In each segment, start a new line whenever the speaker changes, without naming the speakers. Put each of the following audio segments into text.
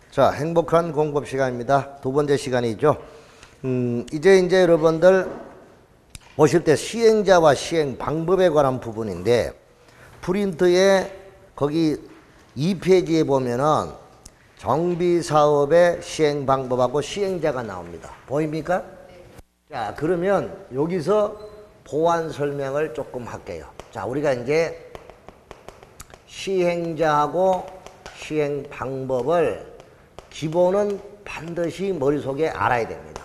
자, 행복한 공급 시간입니다. 두 번째 시간이죠. 이제 여러분들 보실 때 시행자와 시행 방법에 관한 부분인데, 프린트에 거기 2페이지에 보면은 정비사업의 시행 방법하고 시행자가 나옵니다. 보입니까? 자, 그러면 여기서 보완 설명을 조금 할게요. 자, 우리가 이제 시행자하고 시행 방법을 기본은 반드시 머릿속에 알아야 됩니다.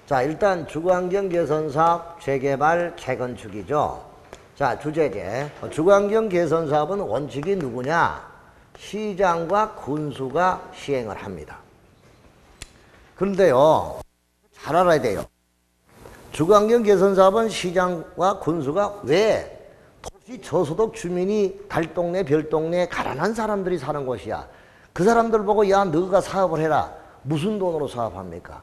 자, 일단 주거환경 개선사업 재개발 재건축이죠. 자, 주제제. 주거환경 개선사업은 원칙이 누구냐? 시장과 군수가 시행을 합니다. 그런데요, 잘 알아야 돼요. 주거환경 개선사업은 시장과 군수가 왜 도시 저소득 주민이 달동네 별동네 가난한 사람들이 사는 곳이야. 그 사람들 보고 야 너가 사업을 해라. 무슨 돈으로 사업합니까?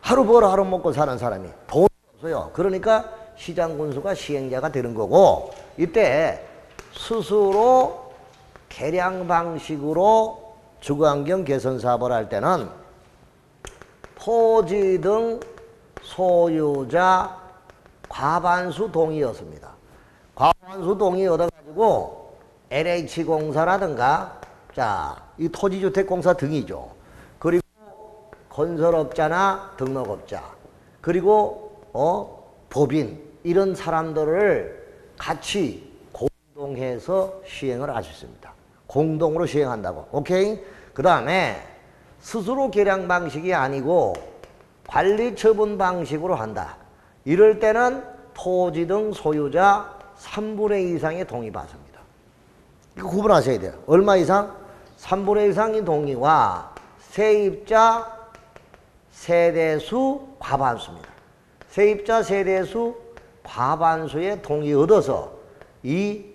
하루 벌어 하루 먹고 사는 사람이 돈이 없어요. 그러니까 시장 군수가 시행자가 되는 거고, 이때 스스로 개량 방식으로 주거환경 개선 사업을 할 때는 토지 등 소유자 과반수 동의였습니다. 과반수 동의 얻어가지고 LH공사라든가 자, 이 토지주택공사 등이죠. 그리고 건설업자나 등록업자, 그리고 법인 이런 사람들을 같이 공동해서 시행을 할 수 있습니다. 공동으로 시행한다고. 오케이? 그 다음에 스스로 개량 방식이 아니고 관리 처분 방식으로 한다. 이럴 때는 토지 등 소유자 3분의 2 이상의 동의 받습니다. 이거 구분하셔야 돼요. 얼마 이상? 3분의 2 이상의 동의와 세입자 세대수 과반수입니다. 세입자 세대수 과반수의 동의 얻어서 이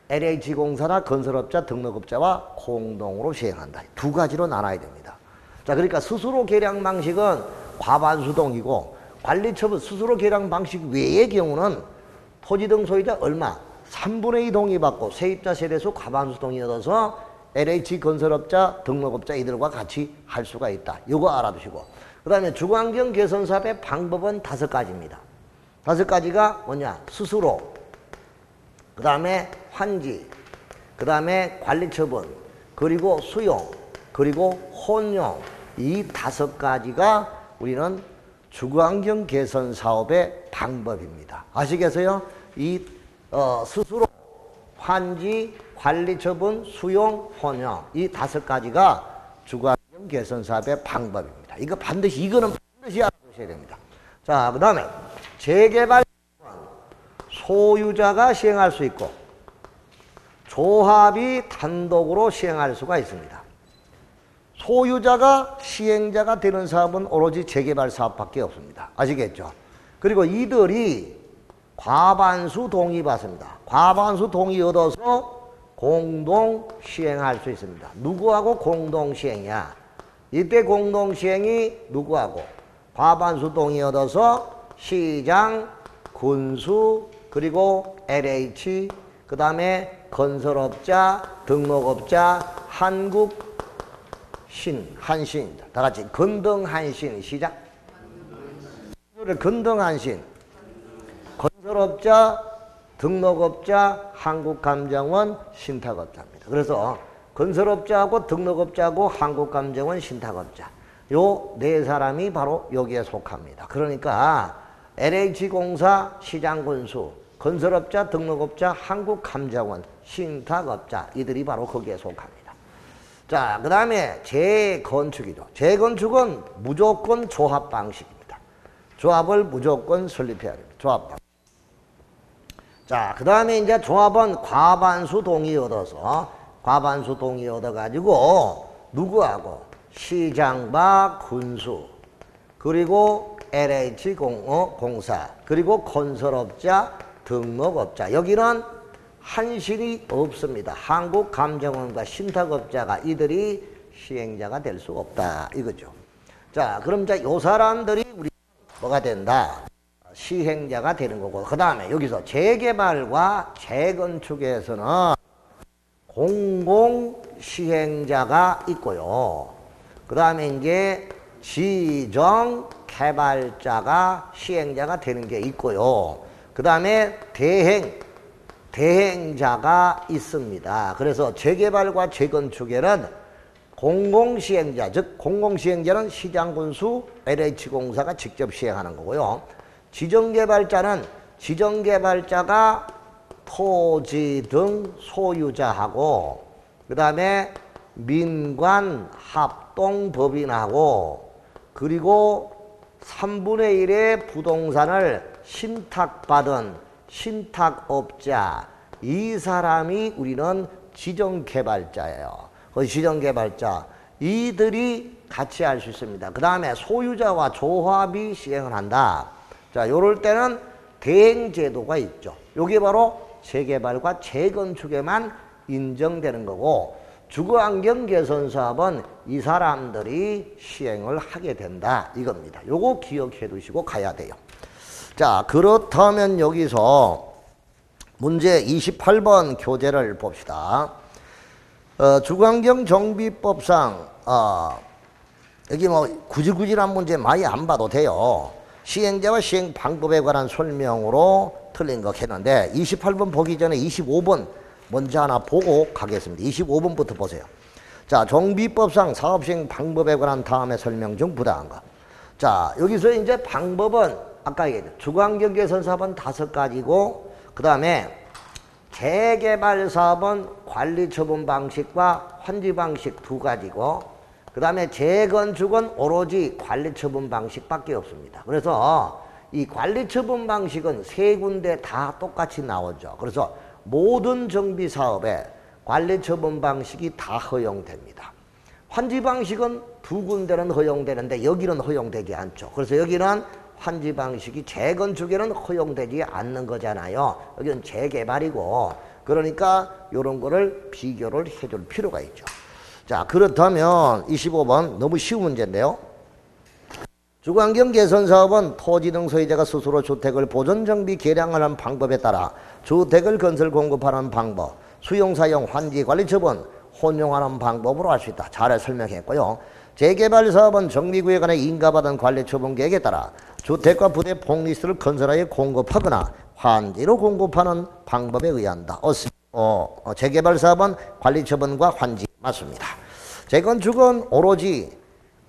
LH공사나 건설업자 등록업자와 공동으로 시행한다. 두 가지로 나눠야 됩니다. 자, 그러니까 스스로 개량 방식은 과반수 동의고, 관리처분 스스로 개량 방식 외의 경우는 토지 등 소유자 얼마? 3분의 2 동의 받고 세입자 세대수 과반수 동의 얻어서 LH 건설업자 등록업자 이들과 같이 할 수가 있다. 이거 알아두시고, 그 다음에 주거환경 개선 사업의 방법은 5가지입니다. 5가지가 뭐냐? 스스로, 그 다음에 환지, 그 다음에 관리처분, 그리고 수용, 그리고 혼용, 이 5가지가 우리는 주거환경 개선 사업의 방법입니다. 아시겠어요? 이 스스로, 환지, 관리처분, 수용, 혼용, 이 5가지가 주거환경 개선 사업의 방법입니다. 이거 반드시, 이거는 반드시 알아두셔야 됩니다. 자, 그 다음에 재개발 소유자가 시행할 수 있고 조합이 단독으로 시행할 수가 있습니다. 소유자가 시행자가 되는 사업은 오로지 재개발 사업밖에 없습니다. 아시겠죠? 그리고 이들이 과반수 동의 받습니다. 과반수 동의 얻어서 공동 시행할 수 있습니다. 누구하고 공동 시행이야? 이때 공동 시행이 누구하고? 과반수 동의 얻어서 시장, 군수, 그리고 LH, 그 다음에 건설업자, 등록업자, 한국신, 한신, 다 같이 건등한신, 시작. 건등한신, 건설업자, 등록업자, 한국감정원, 신탁업자입니다. 그래서 건설업자하고 등록업자하고 한국감정원, 신탁업자, 요 4사람이 바로 여기에 속합니다. 그러니까 LH공사, 시장군수, 건설업자, 등록업자, 한국감정원, 신탁업자, 이들이 바로 거기에 속합니다. 자, 그 다음에 재건축이죠. 재건축은 무조건 조합 방식입니다. 조합을 무조건 설립해야 됩니다. 조합 방식. 자, 그 다음에 이제 조합은 과반수 동의 얻어서, 과반수 동의 얻어가지고 누구하고? 시장과 군수, 그리고 LH공사, 그리고 건설업자, 등록업자. 여기는 한신이 없습니다. 한국감정원과 신탁업자가 이들이 시행자가 될 수 없다. 이거죠. 자, 그럼 이제 요 사람들이 우리 뭐가 된다? 시행자가 되는 거고, 그 다음에 여기서 재개발과 재건축에서는 공공 시행자가 있고요. 그 다음에 이제 지정개발자가 시행자가 되는 게 있고요. 그 다음에 대행자가 있습니다. 그래서 재개발과 재건축에는 공공시행자, 즉 공공시행자는 시장군수 LH공사가 직접 시행하는 거고요. 지정개발자는 지정개발자가 토지 등 소유자하고 그 다음에 민관 합동법인하고 그리고 3분의 1의 부동산을 신탁받은 신탁업자 이 사람이 우리는 지정개발자예요. 그 지정개발자 이들이 같이 할 수 있습니다. 그 다음에 소유자와 조합이 시행을 한다. 자, 요럴 때는 대행제도가 있죠. 요게 바로 재개발과 재건축에만 인정되는 거고 주거환경 개선 사업은 이 사람들이 시행을 하게 된다 이겁니다. 요거 기억해 두시고 가야 돼요. 자, 그렇다면 여기서 문제 28번 교재를 봅시다. 주거환경정비법상 여기 뭐 구질구질한 문제 많이 안 봐도 돼요. 시행자와 시행 방법에 관한 설명으로 틀린 거 했는데 28번 보기 전에 25번 먼저 하나 보고 가겠습니다. 25번부터 보세요. 자, 정비법상 사업시행 방법에 관한 다음에 설명 중 부당한 거. 자, 여기서 이제 방법은 아까 얘기했죠. 주거환경 개선 사업은 5가지고 그 다음에 재개발 사업은 관리 처분 방식과 환지 방식 2가지고 그 다음에 재건축은 오로지 관리 처분 방식밖에 없습니다. 그래서 이 관리 처분 방식은 3군데 다 똑같이 나오죠. 그래서 모든 정비 사업에 관리 처분 방식이 다 허용됩니다. 환지 방식은 2군데는 허용되는데 여기는 허용되지 않죠. 그래서 여기는 환지 방식이 재건축에는 허용되지 않는 거잖아요. 여기는 재개발이고 그러니까 이런 거를 비교를 해줄 필요가 있죠. 자, 그렇다면 25번 너무 쉬운 문제인데요. 주거환경 개선 사업은 토지 등 소유자가 스스로 주택을 보존 정비 개량하는 방법에 따라 주택을 건설 공급하는 방법, 수용 사용 환지 관리 처분 혼용하는 방법으로 할 수 있다. 잘 설명했고요. 재개발 사업은 정비구역 안에 인가받은 관리 처분 계획에 따라 주택과 부대 폭리스를 건설하여 공급하거나 환지로 공급하는 방법에 의한다. 재개발 사업은 관리 처분과 환지 맞습니다. 재건축은 오로지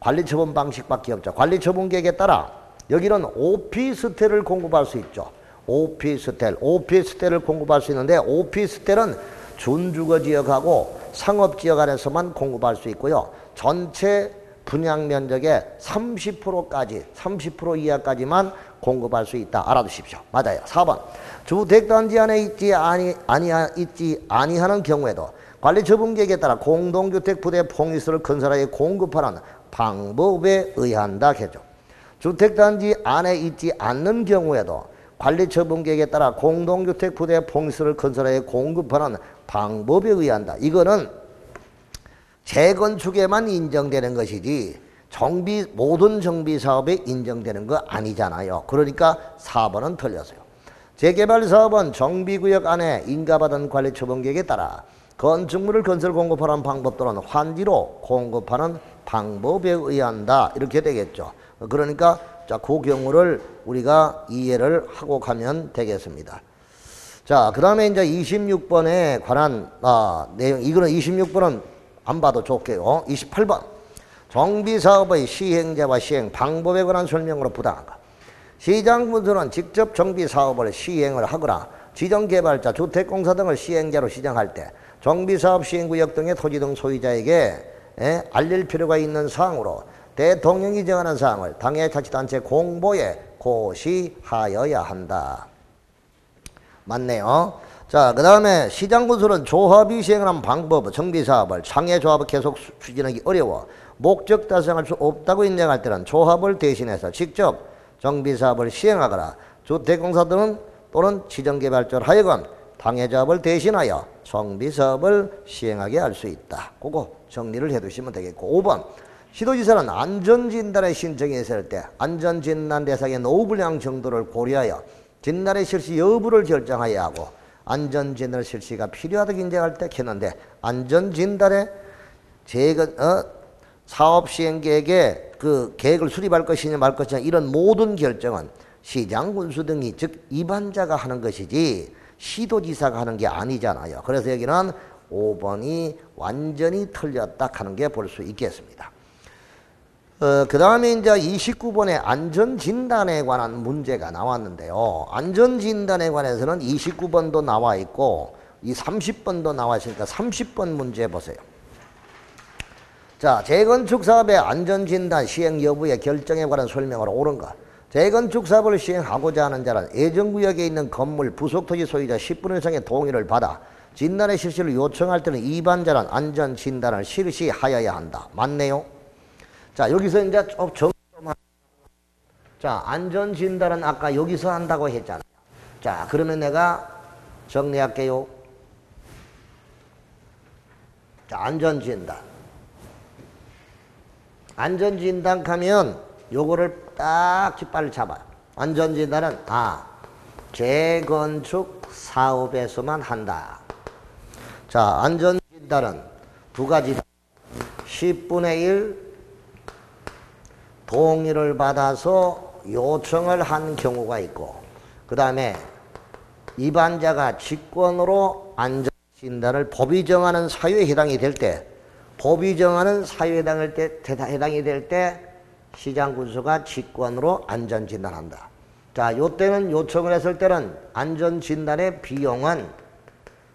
관리 처분 방식밖에 없죠. 관리 처분 계획에 따라 여기는 오피스텔을 공급할 수 있죠. 오피스텔을 공급할 수 있는데 오피스텔은 준주거지역하고 상업지역 안에서만 공급할 수 있고요. 전체 분양 면적의 30%까지 30% 이하까지만 공급할 수 있다. 알아두십시오. 맞아요. 4번 주택단지 안에 있지 아니하는 경우에도 관리처분계획에 따라 공동주택 부대 폭리스를 건설하여 공급하는 방법에 의한다. 했죠. 주택단지 안에 있지 않는 경우에도 관리처분계획에 따라 공동주택 부대 폭리스를 건설하여 공급하는 방법에 의한다. 이거는 재건축에만 인정되는 것이지 모든 정비사업에 인정되는 거 아니잖아요. 그러니까 4번은 틀렸어요. 재개발 사업은 정비구역 안에 인가받은 관리처분계획에 따라 건축물을 건설 공급하는 방법 또는 환지로 공급하는 방법에 의한다. 이렇게 되겠죠. 그러니까 자, 그 경우를 우리가 이해를 하고 가면 되겠습니다. 자, 그 다음에 이제 26번에 관한 내용, 이거는 26번은 안 봐도 좋게요. 28번 정비사업의 시행자와 시행 방법에 관한 설명으로 부당한 것. 시장군수는 직접 정비사업을 시행을 하거나 지정개발자, 주택공사 등을 시행자로 지정할 때 정비사업 시행구역 등의 토지 등 소유자에게 알릴 필요가 있는 사항으로 대통령이 정하는 사항을 당해 자치단체 공보에 고시하여야 한다. 맞네요. 자, 그 다음에 시장군수는 조합이 시행하는 방법, 정비사업을 장애조합을 계속 추진하기 어려워 목적 달성할 수 없다고 인정할 때는 조합을 대신해서 직접 정비사업을 시행하거나 주택공사 등은 또는 지정개발자로 하여금 당해조합을 대신하여 정비사업을 시행하게 할 수 있다. 그거 정리를 해두시면 되겠고 5번 시도지사는 안전진단에 신청이 있을 때 안전진단 대상의 노후 불량 정도를 고려하여 진단의 실시 여부를 결정해야 하고 안전진단을 실시가 필요하다고 인정할 때 했는데 안전진단에 사업 시행 계획에 그 계획을 수립할 것이냐 말 것이냐 이런 모든 결정은 시장 군수 등이 즉 입안자가 하는 것이지 시도지사가 하는 게 아니잖아요. 그래서 여기는 5번이 완전히 틀렸다 하는 게 볼 수 있겠습니다. 그 다음에 이제 29번에 안전진단에 관한 문제가 나왔는데요. 안전진단에 관해서는 29번도 나와 있고 이 30번도 나와 있으니까 30번 문제 보세요. 자, 재건축 사업의 안전진단 시행 여부의 결정에 관한 설명을 옳은 것. 재건축 사업을 시행하고자 하는 자는 예정구역에 있는 건물 부속토지 소유자 10분 이상의 동의를 받아 진단의 실시를 요청할 때는 입안자는 안전진단을 실시하여야 한다. 맞네요. 자, 여기서 이제 자, 안전진단은 아까 여기서 한다고 했잖아요. 자, 그러면 내가 정리할게요. 자, 안전진단. 안전진단 하면 요거를 딱 깃발을 잡아요. 안전진단은 재건축 사업에서만 한다. 자, 안전진단은 두 가지다. 10분의 1 동의를 받아서 요청을 한 경우가 있고 그 다음에 입안자가 직권으로 안전진단을 법이 정하는 사유에 해당이 될 때 법이 정하는 사유에 해당이 될 때 시장군수가 직권으로 안전진단한다. 자, 요때는 요청을 했을 때는 안전진단의 비용은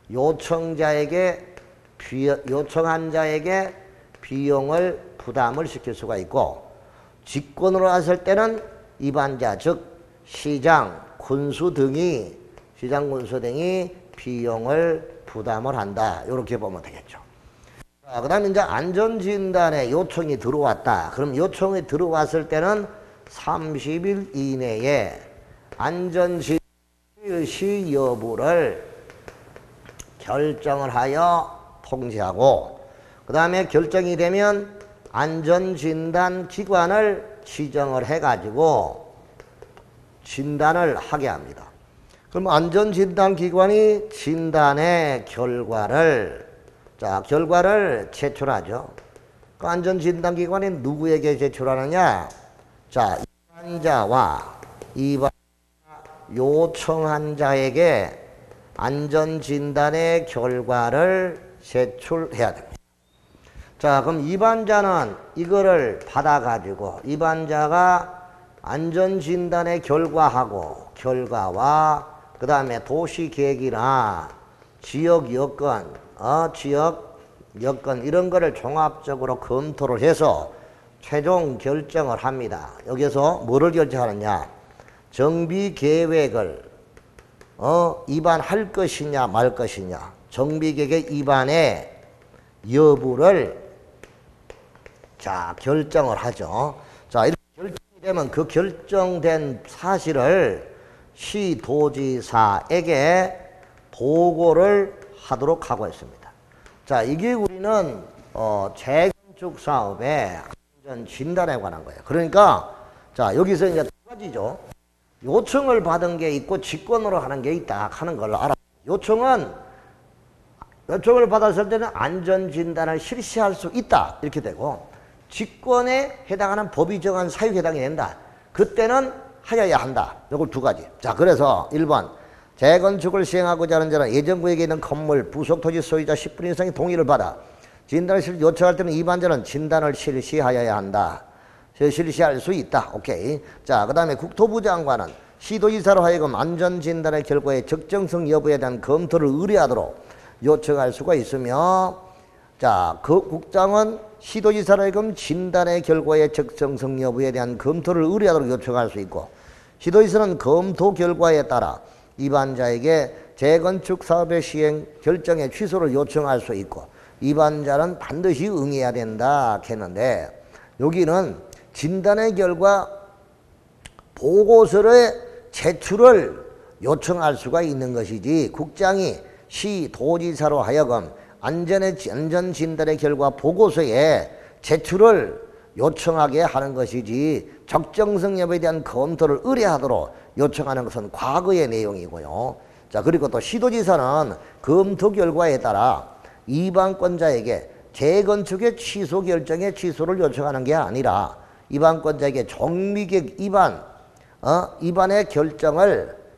요청한 자에게 비용을 부담을 시킬 수가 있고 직권으로 했을 때는 입안자 즉 시장군수 등이 비용을 부담을 한다. 이렇게 보면 되겠죠. 그 다음에 이제 안전진단에 요청이 들어왔다. 그럼 요청이 들어왔을 때는 30일 이내에 안전진단 실시 여부를 결정을 하여 통지하고 그 다음에 결정이 되면 안전진단 기관을 지정을 해가지고 진단을 하게 합니다. 그럼 안전진단 기관이 진단의 결과를 제출하죠. 그 안전진단기관이 누구에게 제출하느냐? 자, 입안자와 요청한 자에게 안전진단의 결과를 제출해야 됩니다. 자, 그럼 입안자는 이거를 받아가지고 입안자가 안전진단의 결과와 그 다음에 도시계획이나 지역 여건 이런 거를 종합적으로 검토를 해서 최종 결정을 합니다. 여기서 뭐를 결정하느냐? 정비계획을 입안할 것이냐 말 것이냐, 정비계획의 입안의 여부를 결정을 하죠. 자, 이렇게 결정이 되면 그 결정된 사실을 시도지사에게 보고를 하도록 하고 있습니다. 자, 이게 우리는 재건축 사업의 안전 진단에 관한 거예요. 그러니까 자, 여기서 이제 두 가지죠. 요청을 받은 게 있고 직권으로 하는 게 있다 하는 걸 알아. 요청을 받았을 때는 안전 진단을 실시할 수 있다 이렇게 되고 직권에 해당하는 법이 정한 사유에 해당이 된다. 그때는 하여야 한다. 이걸 두 가지. 자, 그래서 1번 재건축을 시행하고자 하는 자는 예정구역에 있는 건물 부속토지 소유자 10분 이상의 동의를 받아 진단을 요청할 때는 입안자는 진단을 실시하여야 한다. 실시할 수 있다. 오케이. 자, 그 다음에 국토부 장관은 시도지사로 하여금 안전진단의 결과의 적정성 여부에 대한 검토를 의뢰하도록 요청할 수가 있으며, 자, 그 국장은 시도지사로 하여금 진단의 결과의 적정성 여부에 대한 검토를 의뢰하도록 요청할 수 있고, 시도지사는 검토 결과에 따라 입안자에게 재건축 사업의 시행 결정의 취소를 요청할 수 있고, 입안자는 반드시 응해야 된다 했는데, 여기는 진단의 결과 보고서의 제출을 요청할 수가 있는 것이지, 국장이 시도지사로 하여금 안전진단의 결과 보고서에 제출을 요청하게 하는 것이지, 적정성 여부에 대한 검토를 의뢰하도록 요청하는 것은 과거의 내용이고요. 자, 그리고 또 시도지사는 검토 결과에 따라 이반권자에게 재건축의 취소 결정에 취소를 요청하는 게 아니라 이반권자에게 정비계획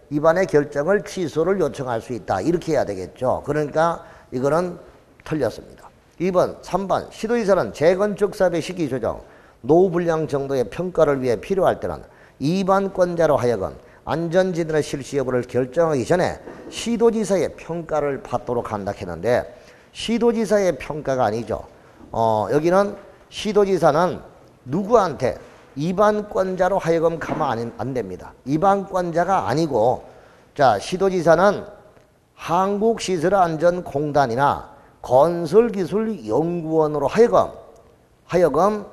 이반의 결정을 취소를 요청할 수 있다. 이렇게 해야 되겠죠. 그러니까 이거는 틀렸습니다. 2번, 3번 시도지사는 재건축 사업의 시기 조정, 노후 불량 정도의 평가를 위해 필요할 때는 이반권자로 하여금 안전진단의 실시 여부를 결정하기 전에 시도지사의 평가를 받도록 한다 했는데 시도지사의 평가가 아니죠. 여기는 시도지사는 누구한테 이반권자로 하여금 가면 안 됩니다. 이반권자가 아니고 자, 시도지사는 한국시설안전공단이나 건설기술연구원으로 하여금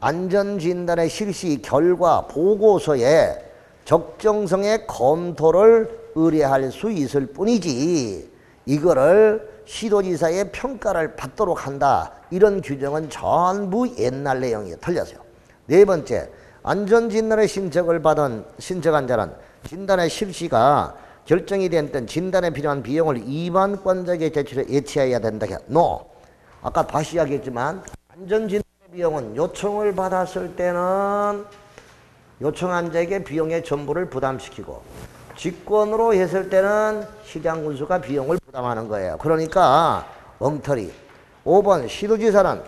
안전진단의 실시 결과 보고서에 적정성의 검토를 의뢰할 수 있을 뿐이지 이거를 시도지사의 평가를 받도록 한다. 이런 규정은 전부 옛날 내용이에요. 틀렸어요. 네 번째, 안전진단의 신청한 자는 진단의 실시가 결정이 된 진단에 필요한 비용을 이반권자에게 제출해야 된다. No. 아까 다시 이야기했지만 안전진단의 비용은 요청을 받았을 때는 요청한 자에게 비용의 전부를 부담시키고 직권으로 했을 때는 시장군수가 비용을 부담하는 거예요. 그러니까 엉터리. 5번 시도지사는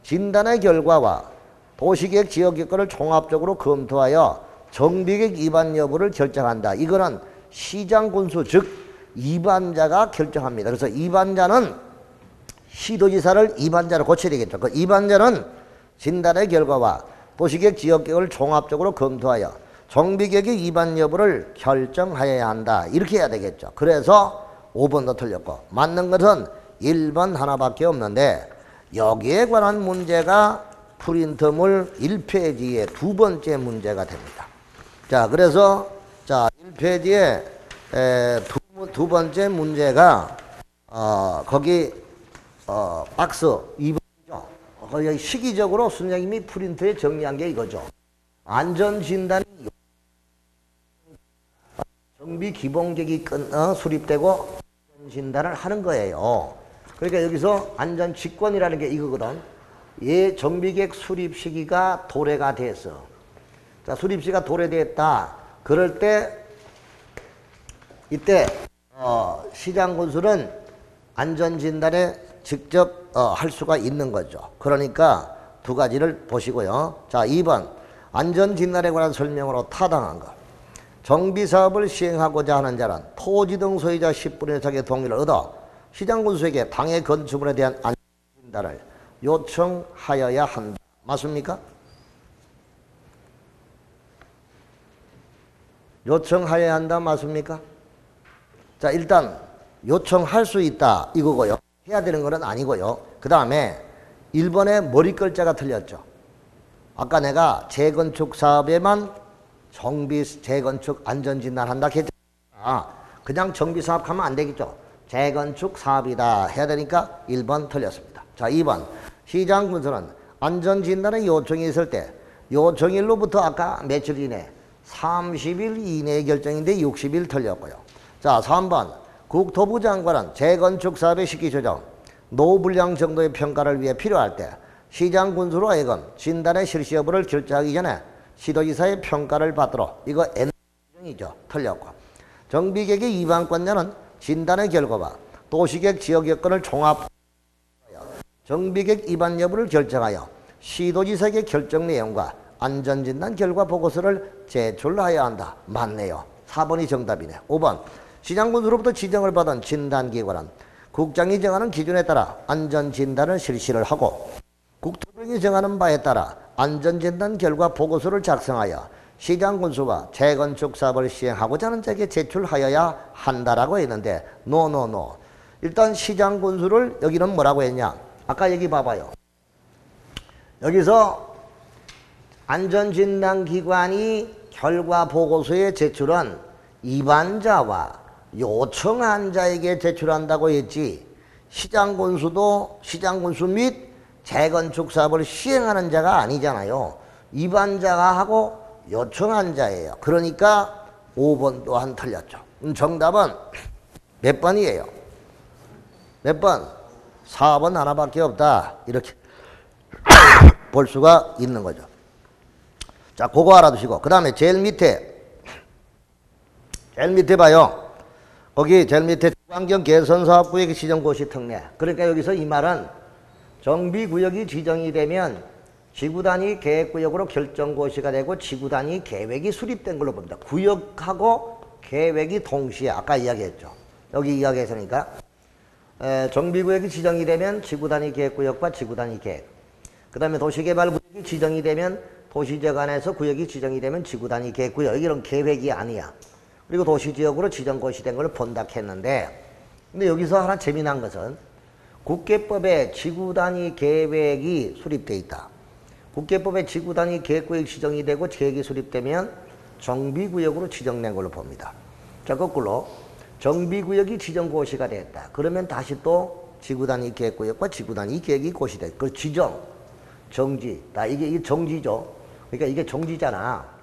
진단의 결과와 도시계획 지역계획을 종합적으로 검토하여 정비계획 위반 여부를 결정한다. 이거는 시장군수 즉 위반자가 결정합니다. 그래서 위반자는 시도지사를 위반자로 고쳐야 되겠죠. 그 위반자는 진단의 결과와 도시계획 지역계획을 종합적으로 검토하여 정비계획의 위반 여부를 결정하여야 한다. 이렇게 해야 되겠죠. 그래서 5번도 틀렸고 맞는 것은 1번 하나밖에 없는데 여기에 관한 문제가 프린트물 1페이지의 두 번째 문제가 됩니다. 자, 그래서 자 1페이지에 두 번째 문제가 거기 박스 2번이죠. 거기 시기적으로 선생님이 프린트에 정리한 게 이거죠. 안전진단이 정비 기본계획이 수립되고 안전진단을 하는 거예요. 그러니까 여기서 안전직권이라는 게 이거거든. 예, 정비계획 수립 시기가 도래가 됐어. 자, 수립 시기가 도래됐다. 그럴 때 이때 시장군수는 안전진단에 직접 할 수가 있는 거죠. 그러니까 두 가지를 보시고요. 자, 2번 안전진단에 관한 설명으로 타당한 것. 정비사업을 시행하고자 하는 자는 토지 등 소유자 10분의 1의 동의를 얻어 시장군수에게 당해 건축물에 대한 안전진단을 요청하여야 한다. 맞습니까? 요청하여야 한다. 맞습니까? 자, 일단 요청할 수 있다 이거고요. 해야 되는 건 아니고요. 그 다음에 1번에 머리글자가 틀렸죠. 아까 내가 재건축 사업에만 정비 재건축 안전진단 한다 했잖아. 그냥 정비사업 하면 안 되겠죠. 재건축 사업이다 해야 되니까 1번 틀렸습니다. 자, 2번 시장군수는 안전진단의 요청이 있을 때 요청일로부터 아까 며칠 이내 30일 이내의 결정인데 60일 틀렸고요. 자, 3번 국토부 장관은 재건축 사업의 시기 조정, 노후 불량 정도의 평가를 위해 필요할 때 시장군수로 하여금 진단의 실시 여부를 결정하기 전에 시도지사의 평가를 받도록 이거 N정이죠. 틀렸고. 정비계획의 위반권자는 진단의 결과와 도시계획 지역여건을 종합 정비계획 위반 여부를 결정하여 시도지사에게 결정 내용과 안전진단 결과 보고서를 제출하여야 한다. 맞네요. 4번이 정답이네. 5번 시장군수로부터 지정을 받은 진단기관은 국장이 정하는 기준에 따라 안전진단을 실시를 하고 국토부이 정하는 바에 따라 안전진단 결과 보고서를 작성하여 시장군수가 재건축 사업을 시행하고자 하는 자에게 제출하여야 한다라고 했는데 노. 일단 시장군수를 여기는 뭐라고 했냐. 아까 여기 봐봐요. 여기서 안전진단기관이 결과 보고서의 제출은 위반자와 요청한 자에게 제출한다고 했지 시장군수 및 재건축 사업을 시행하는 자가 아니잖아요. 위반자가 하고 요청한 자예요. 그러니까 5번 또한 틀렸죠. 정답은 몇 번이에요? 몇 번? 4번 하나밖에 없다. 이렇게 볼 수가 있는 거죠. 자, 그거 알아두시고. 그 다음에 제일 밑에 봐요. 거기 제일 밑에 환경 개선 사업구역의 지정고시 특례. 그러니까 여기서 이 말은 정비구역이 지정이 되면 지구단위 계획구역으로 결정고시가 되고 지구단위 계획이 수립된 걸로 봅니다. 구역하고 계획이 동시에 아까 이야기했죠. 여기 이야기했으니까 정비구역이 지정이 되면 지구단위 계획구역과 지구단위 계획. 그 다음에 도시개발구역이 지정이 되면 도시재관에서 구역이 지정이 되면 지구단위 계획구역. 이런 계획이 아니야. 그리고 도시지역으로 지정고시된 걸 본다 했는데 근데 여기서 하나 재미난 것은 국계법에 지구단위 계획이 수립되어 있다. 국계법에 지구단위 계획구역이 지정이 되고 계획이 수립되면 정비구역으로 지정된 걸로 봅니다. 자, 거꾸로 정비구역이 지정고시가 됐다. 그러면 다시 또 지구단위 계획구역과 지구단위 계획이 고시돼. 그 지정, 정지. 이게 정지죠. 그러니까 이게 정지잖아.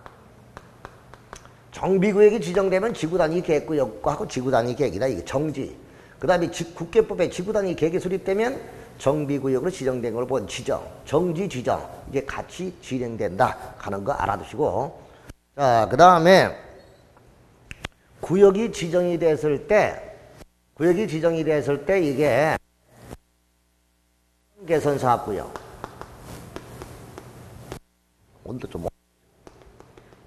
정비구역이 지정되면 지구단위 계획구역하고 지구단위 계획이다. 이게 정지. 그 다음에 국계법에 지구단위 계획이 수립되면 정비구역으로 지정된 걸 본 지정, 정지, 지정. 이게 같이 진행된다 하는 거 알아두시고. 자, 그 다음에 구역이 지정이 됐을 때 이게 개선 사업구역. 온도 좀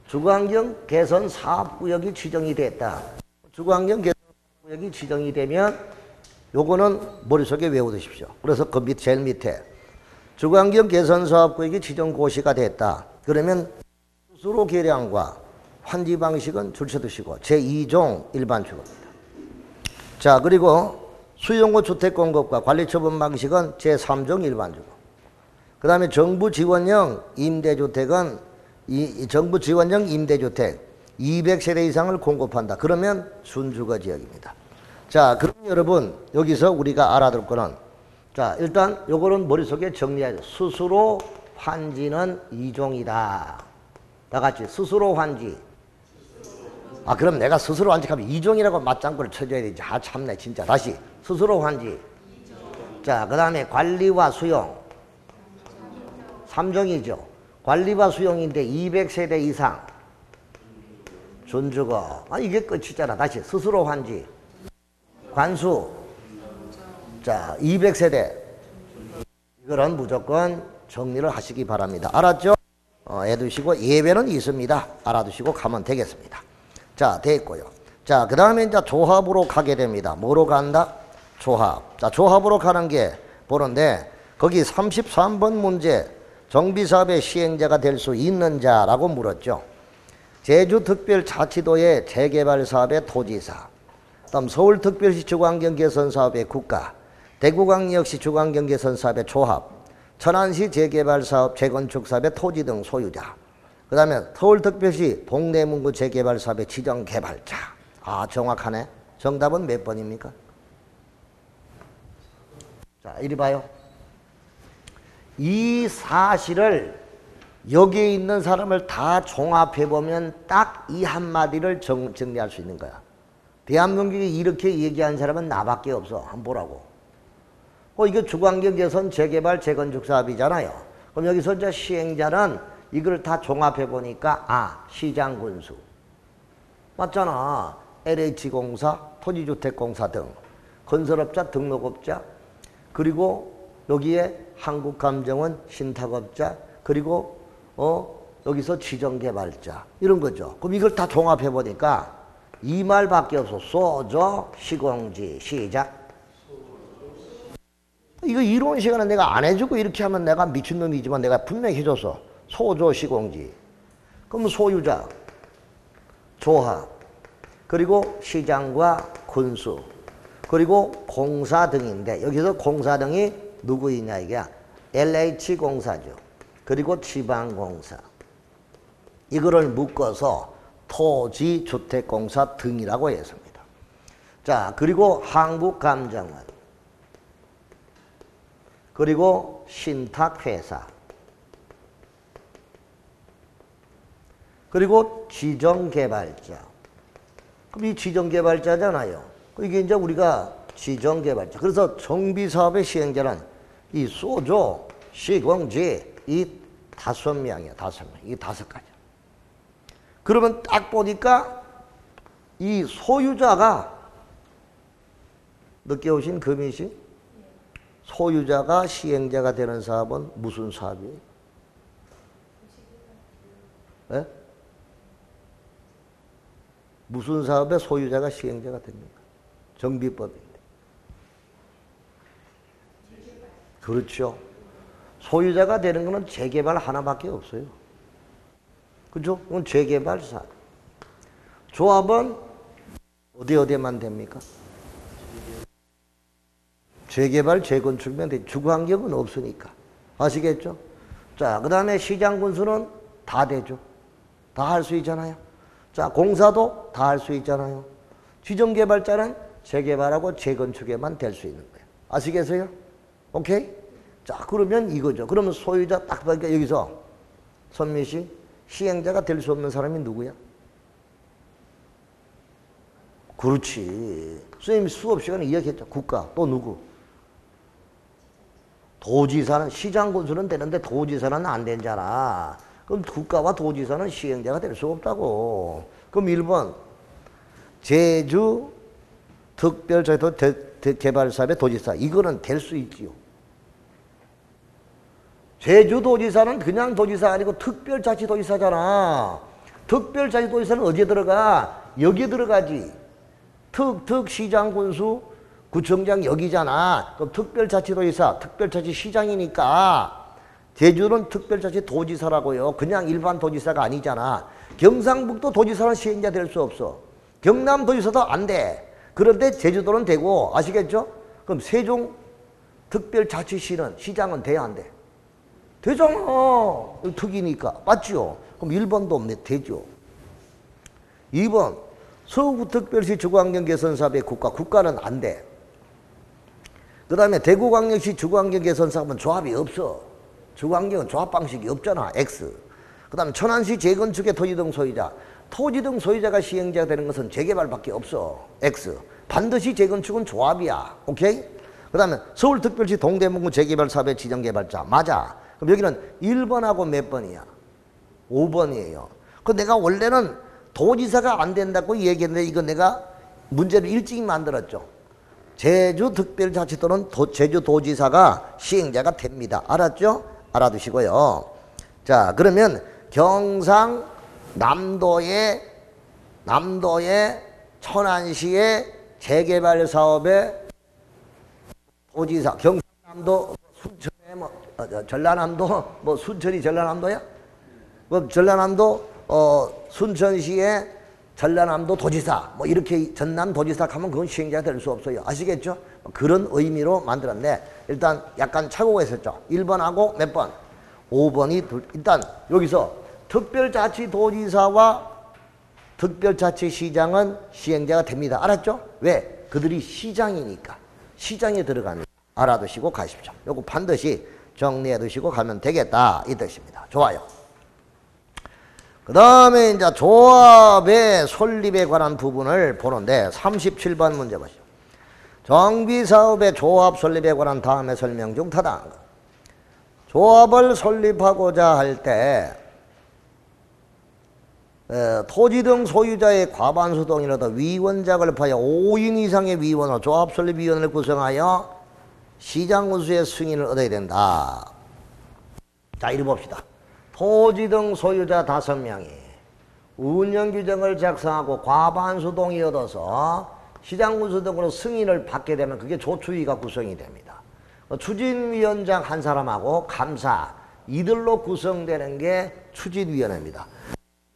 주거환경 개선 사업구역이 지정이 됐다. 주거환경 개선 사업구역이 지정이 되면 요거는 머릿속에 외워두십시오. 그래서 그 제일 밑에 주거환경 개선 사업구역이 지정고시가 됐다. 그러면 수수료 계량과 환지 방식은 줄쳐두시고 제2종 일반주거입니다. 자, 그리고 수용호 주택공급과 관리처분 방식은 제3종 일반주거. 그 다음에 정부 지원형 임대주택은 정부 지원형 임대주택 200세대 이상을 공급한다. 그러면 준주거 지역입니다. 자, 그럼 여러분 여기서 우리가 알아둘 거는 자, 일단 요거는 머릿속에 정리해야 돼. 수수료 환지는 2종이다. 다 같이 수수료 환지. 아, 그럼 내가 스스로 환지하면 2종이라고 맞장구를 쳐줘야 되지. 아, 참네 진짜. 다시 스스로 환지. 자, 그 다음에 관리와 수용 3종이죠. 관리와 수용인데 200세대 이상 준주거. 아, 이게 끝이잖아. 다시 스스로 환지 관수. 자, 200세대 이거는 무조건 정리를 하시기 바랍니다. 알았죠? 해두시고 예외는 있습니다. 알아두시고 가면 되겠습니다. 자, 됐고요. 자, 그 다음에 이제 조합으로 가게 됩니다. 뭐로 간다? 조합. 자, 조합으로 가는 게 보는데 거기 33번 문제 정비사업의 시행자가 될 수 있는 자라고 물었죠. 제주특별자치도의 재개발사업의 토지사, 다음 서울특별시 주거환경개선사업의 국가, 대구광역시 주거환경개선사업의 조합, 천안시 재개발사업 재건축사업의 토지 등 소유자, 그 다음에 서울특별시 동대문구 재개발사업의 지정개발자. 아, 정확하네. 정답은 몇 번입니까? 자, 이리 봐요. 이 사실을 여기에 있는 사람을 다 종합해보면 딱 이 한마디를 정리할 수 있는 거야. 대한민국에 이렇게 얘기한 사람은 나밖에 없어. 한번 보라고. 이게 주거환경개선 재개발 재건축 사업이잖아요. 그럼 여기서 이제 시행자는 이걸 다 종합해보니까 아, 시장군수. 맞잖아. LH공사, 토지주택공사 등 건설업자, 등록업자, 그리고 여기에 한국감정원, 신탁업자, 그리고 여기서 지정개발자 이런 거죠. 그럼 이걸 다 종합해보니까 이 말밖에 없어. 소조, 시공지, 시작. 이거 이론 시간은 내가 안 해주고 이렇게 하면 내가 미친놈이지만 내가 분명히 해줬어. 소조, 시공지. 그럼 소유자, 조합, 그리고 시장과 군수, 그리고 공사 등인데 여기서 공사 등이 누구이냐 이게 LH공사죠. 그리고 지방공사. 이거를 묶어서 토지주택공사 등이라고 했습니다. 자, 그리고 한국감정원, 그리고 신탁회사, 그리고 지정개발자. 그럼 이 지정개발자잖아요. 이게 이제 우리가 지정개발자. 그래서 정비사업의 시행자는 이 소조, 시공지 이 5명이야. 5명. 이 5가지. 그러면 딱 보니까 이 소유자가 늦게 오신 금이씨 소유자가 시행자가 되는 사업은 무슨 사업이에요? 예? 무슨 사업의 소유자가 시행자가 됩니까? 정비법인데. 그렇죠. 소유자가 되는 것은 재개발 하나밖에 없어요. 그죠? 그건 재개발사. 조합은 어디에만 됩니까? 재개발, 재건축면 돼. 주거환경은 없으니까. 아시겠죠? 자, 그 다음에 시장군수는 다 되죠. 다 할 수 있잖아요. 자, 공사도 다 할 수 있잖아요. 지정개발자는 재개발하고 재건축에만 될 수 있는 거예요. 아시겠어요? 오케이? 자, 그러면 이거죠. 그러면 소유자 딱 보니까 여기서 선미 씨, 시행자가 될 수 없는 사람이 누구야? 그렇지. 선생님이 수업 시간에 이야기했죠. 국가. 또 누구? 도지사는, 시장군수는 되는데 도지사는 안 되잖아. 그럼 국가와 도지사는 시행자가 될 수 없다고. 그럼 1번 제주 특별개발사업의 도지사. 이거는 될 수 있지요. 제주도지사는 그냥 도지사 아니고 특별자치도지사잖아. 특별자치도지사는 어디에 들어가? 여기에 들어가지. 시장군수, 구청장 여기잖아. 그럼 특별자치도지사, 특별자치시장이니까 제주는 특별자치도지사라고요. 그냥 일반 도지사가 아니잖아. 경상북도 도지사는 시행자 될 수 없어. 경남도지사도 안 돼. 그런데 제주도는 되고. 아시겠죠? 그럼 세종 특별자치시는, 시장은 돼야 안 돼? 되잖아. 특이니까. 맞죠? 그럼 1번도 없네. 되죠. 2번 서구특별시 주거환경개선사업의 국가는 안 돼. 그 다음에 대구광역시 주거환경개선사업은 조합이 없어. 주거환경은 조합 방식이 없잖아. X. 그 다음에 천안시 재건축의 토지등 소유자. 토지등 소유자가 시행자가 되는 것은 재개발밖에 없어. X. 반드시 재건축은 조합이야. 오케이? 그 다음에 서울특별시 동대문구 재개발사업의 지정개발자. 맞아. 그럼 여기는 1번하고 몇 번이야? 5번이에요. 그 내가 원래는 도지사가 안 된다고 얘기했는데 이거 내가 문제를 일찍 만들었죠. 제주특별자치도는 제주도지사가 시행자가 됩니다. 알았죠? 알아두시고요. 자, 그러면 경상남도의 천안시의 재개발 사업의 도지사, 경상남도 순천의 전라남도 순천이 전라남도야? 전라남도 순천시의 전라남도 도지사 이렇게 전남도지사 하면 그건 시행자가 될 수 없어요. 아시겠죠? 그런 의미로 만들었네. 일단 약간 착오가 있었죠. 1번하고 몇 번? 5번이 일단 여기서 특별자치도지사와 특별자치시장은 시행자가 됩니다. 알았죠? 왜? 그들이 시장이니까. 시장에 들어갑니다. 알아두시고 가십시오. 요거 반드시 정리해 두시고 가면 되겠다 이 뜻입니다. 좋아요. 그 다음에 이제 조합의 설립에 관한 부분을 보는데 37번 문제 보시죠. 정비사업의 조합 설립에 관한 다음의 설명 중 타당한 것. 조합을 설립하고자 할 때 토지 등 소유자의 과반수 동의로도 위원장을 파여 5인 이상의 위원으로 조합설립위원회를 구성하여 시장군수의 승인을 얻어야 된다. 자, 이리 봅시다. 토지 등 소유자 5명이 운영규정을 작성하고 과반수 동의 얻어서 시장군수 등으로 승인을 받게 되면 그게 조추위가 구성이 됩니다. 추진위원장 한 사람하고 감사 이들로 구성되는 게 추진위원회입니다.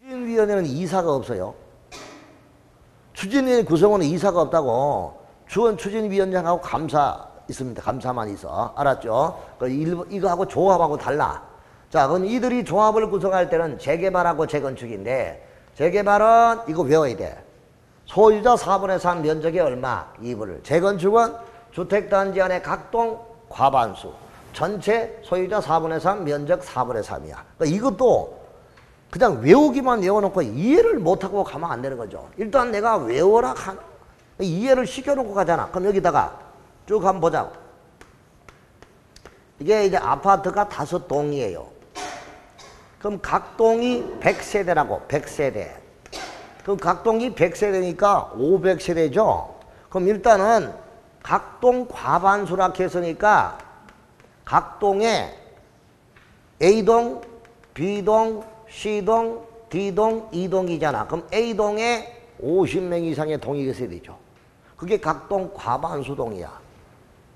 추진위원회는 이사가 없어요. 추진위원회 구성원은 이사가 없다고. 추진위원장하고 감사 있습니다. 감사만 있어. 알았죠? 이거하고 조합하고 달라. 자, 그럼 이들이 조합을 구성할 때는 재개발하고 재건축인데 재개발은 이거 외워야 돼. 소유자 4분의 3 면적이 얼마? 2분을. 재건축은 주택단지 안에 각동 과반수. 전체 소유자 4분의 3 면적 4분의 3이야. 그러니까 이것도 그냥 외우기만 외워놓고 이해를 못하고 가면 안 되는 거죠. 일단 내가 외워라 이해를 시켜놓고 가잖아. 그럼 여기다가 쭉 한번 보자고. 이게 이제 아파트가 5동이에요. 그럼 각 동이 100세대라고, 100세대. 그럼 각 동이 100세대니까 500세대죠. 그럼 일단은 각 동 과반수라 했으니까 각 동에 A동, B동, C동, D동, E동이잖아. 그럼 A동에 50명 이상의 동이 있어야 되죠. 그게 각 동 과반수동이야.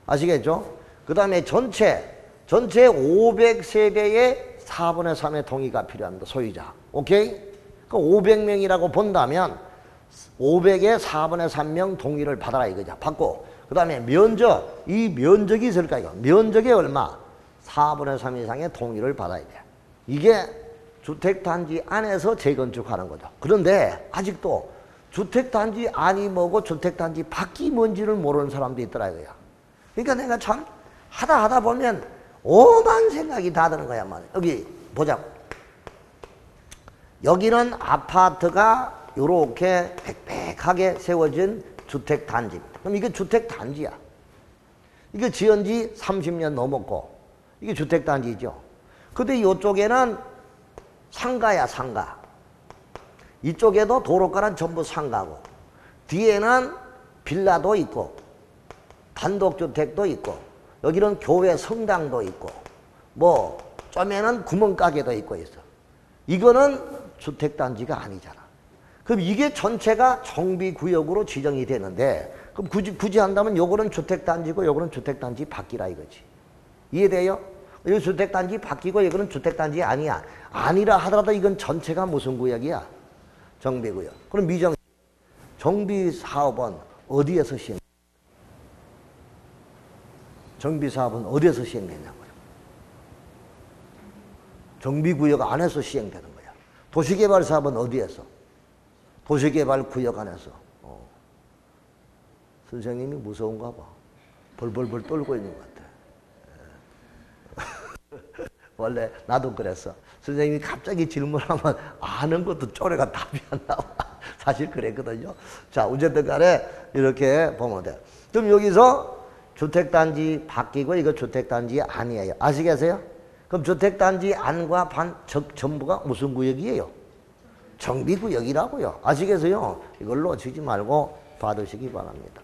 아시겠죠? 그 다음에 전체 500세대의 4분의 3의 동의가 필요합니다. 소유자. 오케이? 그 500명이라고 본다면 500의 4분의 3명 동의를 받아라 이거죠. 받고 그 다음에 면적, 이 면적이 있을까 이거. 면적이 얼마? 4분의 3 이상의 동의를 받아야 돼. 이게 주택단지 안에서 재건축하는 거죠. 그런데 아직도 주택단지 안이 뭐고 주택단지 밖이 뭔지를 모르는 사람도 있더라 이거야. 그러니까 내가 참 하다 보면 오만 생각이 다 드는 거야. 여기 보자고. 여기는 아파트가 이렇게 빽빽하게 세워진 주택단지입니다. 그럼 이게 주택단지야. 이게 지은 지 30년 넘었고 이게 주택단지죠. 근데 이쪽에는 상가야, 상가. 이쪽에도 도로가는 전부 상가고 뒤에는 빌라도 있고 단독주택도 있고 여기는 교회 성당도 있고 뭐 좀에는 구멍가게도 있고 있어. 이거는 주택단지가 아니잖아. 그럼 이게 전체가 정비구역으로 지정이 되는데 그럼 굳이 한다면 요거는 주택단지고 요거는 주택단지 밖이라 이거지. 이해돼요? 이 주택단지 바뀌고 이거는 주택단지 아니야. 아니라 하더라도 이건 전체가 무슨 구역이야? 정비구역. 그럼 미정 정비사업은 어디에서 시행? 정비사업은 어디에서 시행되냐고요? 정비구역 안에서 시행되는 거야. 도시개발사업은 어디에서? 도시개발구역 안에서. 선생님이 무서운가 봐. 벌벌벌 떨고 있는 것 같아. 원래 나도 그랬어. 선생님이 갑자기 질문하면 아는 것도 쪼래가 답이 안 나와. 사실 그랬거든요. 자, 어쨌든 간에 이렇게 보면 돼. 그럼 여기서 주택단지 바뀌고 이거 주택단지 아니에요. 아시겠어요? 그럼 주택단지 안과 반 전부가 무슨 구역이에요? 정비구역이라고요. 아시겠어요? 이걸 놓치지 말고 받으시기 바랍니다.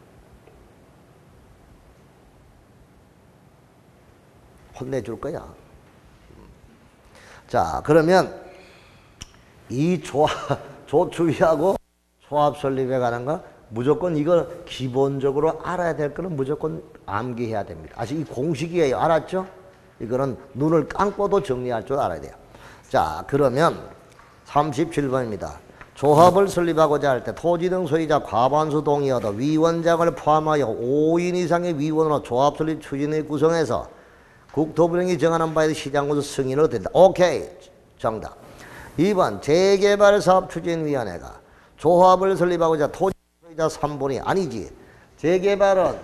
혼내줄 거야. 자, 그러면 이 조추위하고 조합 설립에 관한 거 무조건 이걸 기본적으로 알아야 될 거는 무조건 암기해야 됩니다. 아직 이 공식이에요. 알았죠? 이거는 눈을 감고도 정리할 줄 알아야 돼요. 자, 그러면 37번입니다. 조합을 설립하고자 할 때 토지 등 소유자 과반수 동의 얻어 위원장을 포함하여 5인 이상의 위원으로 조합 설립 추진을 구성해서 국토부령이 정하는 바에 시장으로서 승인을 얻는다. 오케이. 정답. 2번 재개발사업추진위원회가 조합을 설립하고자 토지 소유자 3분의 아니지. 재개발은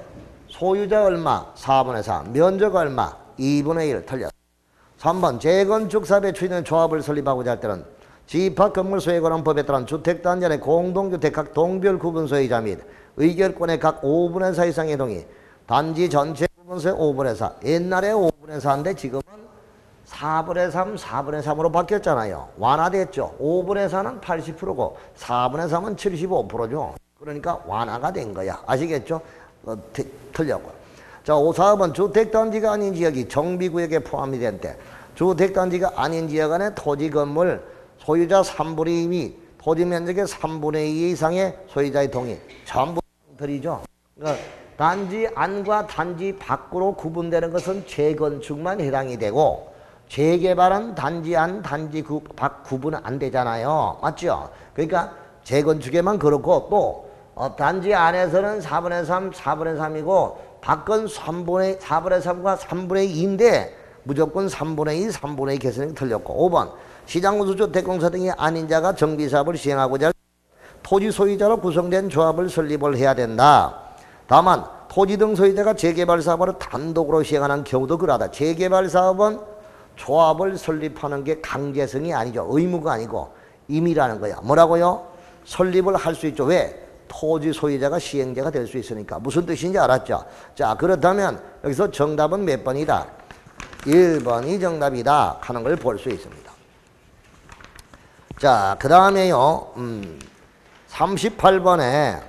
소유자 얼마? 4분의 3. 면적 얼마? 2분의 1. 틀렸어. 3번 재건축사업의 추진은 조합을 설립하고자 할 때는 집합건물 소유에 관한 법에 따른 주택단지 안에 공동주택 각 동별 구분 소유자 및 의결권의 각 5분의 4 이상의 동의 단지 전체 구분수의 5분의 4. 옛날에 5분의 4인데 지금은 4분의 3, 4분의 3으로 바뀌었잖아요. 완화됐죠. 5분의 4는 80%고 4분의 3은 75%죠. 그러니까 완화가 된 거야. 아시겠죠? 틀렸고. 자, 4번 주택단지가 아닌 지역이 정비구역에 포함이 된 때 주택단지가 아닌 지역 안에 토지 건물 소유자 3분의 2 및 토지 면적의 3분의 2 이상의 소유자의 동의 전부 들이죠. 그러니까 단지 안과 단지 밖으로 구분되는 것은 재건축만 해당이 되고 재개발은 단지 안, 단지 밖 구분은 안 되잖아요. 맞죠? 그러니까 재건축에만 그렇고 또 단지 안에서는 4분의 3, 4분의 3이고 밖은 4분의 3과 3분의 2인데 무조건 3분의 2, 3분의 2 개선이 틀렸고 5번 시장군수주택공사 등이 아닌 자가 정비사업을 시행하고자 할 토지 소유자로 구성된 조합을 설립을 해야 된다. 다만 토지 등 소유자가 재개발 사업을 단독으로 시행하는 경우도 그러하다. 재개발 사업은 조합을 설립하는 게 강제성이 아니죠. 의무가 아니고 임의라는 거야. 뭐라고요? 설립을 할 수 있죠. 왜? 토지 소유자가 시행자가 될 수 있으니까. 무슨 뜻인지 알았죠? 자, 그렇다면 여기서 정답은 몇 번이다? 1번이 정답이다 하는 걸 볼 수 있습니다. 자, 그 다음에요. 38번에